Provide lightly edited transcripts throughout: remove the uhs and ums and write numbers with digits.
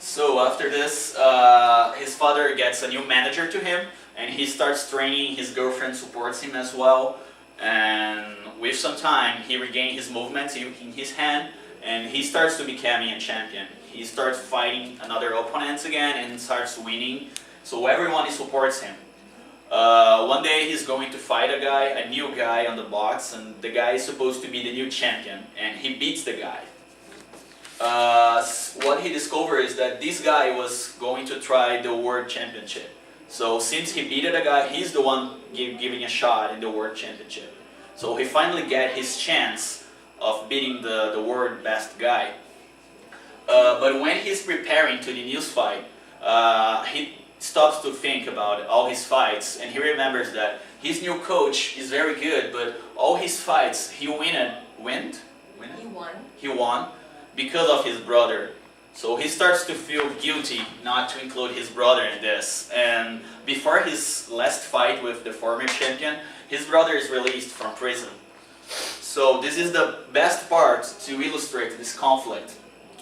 So after this, his father gets a new manager to him, and he starts training. His girlfriend supports him as well, and with some time, he regains his movements in his hand, and he starts to becoming a champion. He starts fighting another opponents again and starts winning. So everyone supports him. One day he's going to fight a new guy on the box, and the guy is supposed to be the new champion, and he beats the guy. What he discovers is that this guy was going to try the world championship. So since he beat the guy, he's the one giving a shot in the world championship. So he finally get his chance of beating the world best guy. But when he's preparing to the news fight, he stops to think about all his fights, and he remembers that his new coach is very good, but all his fights he won because of his brother. So he starts to feel guilty not to include his brother in this. And before his last fight with the former champion, his brother is released from prison. So this is the best part to illustrate this conflict.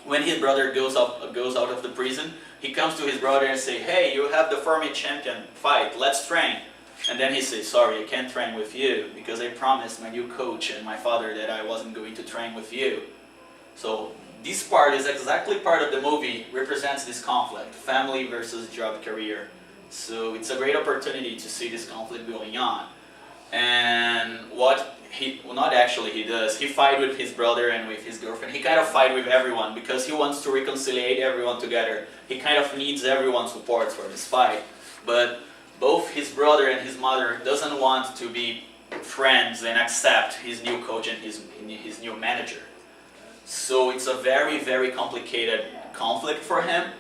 When his brother goes out of the prison, he comes to his brother and says, "Hey, you have the former champion fight, let's train." And then he says, "Sorry, I can't train with you because I promised my new coach and my father that I wasn't going to train with you." So this part is exactly part of the movie, represents this conflict, family versus job career. So it's a great opportunity to see this conflict going on. And what he does, he fight with his brother and with his girlfriend. He kind of fight with everyone because he wants to reconcile everyone together. He kind of needs everyone's support for this fight. But both his brother and his mother doesn't want to be friends and accept his new coach and his new manager. So it's a very, very complicated conflict for him.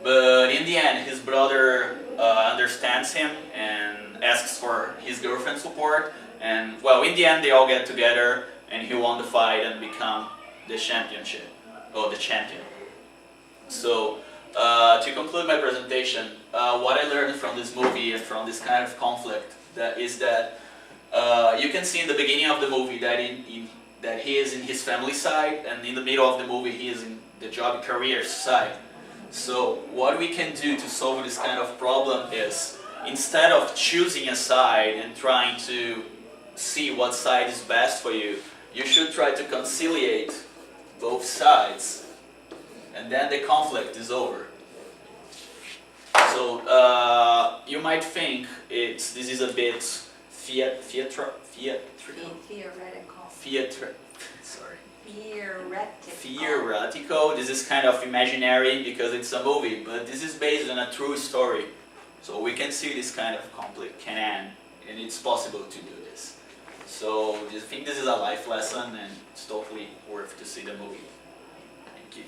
But in the end, his brother understands him and asks for his girlfriend's support. And well, in the end, they all get together, and he won the fight and become the champion. So to conclude my presentation, what I learned from this movie and from this kind of conflict is that you can see in the beginning of the movie that he is in his family side, and in the middle of the movie he is in the job career side. So what we can do to solve this kind of problem is, instead of choosing a side and trying to see what side is best for you, you should try to conciliate both sides, and then the conflict is over. So you might think this is a bit theoretical. This is kind of imaginary because it's a movie, but this is based on a true story. So we can see this kind of conflict can end, and it's possible to do this. So I think this is a life lesson, and it's totally worth to see the movie. Thank you.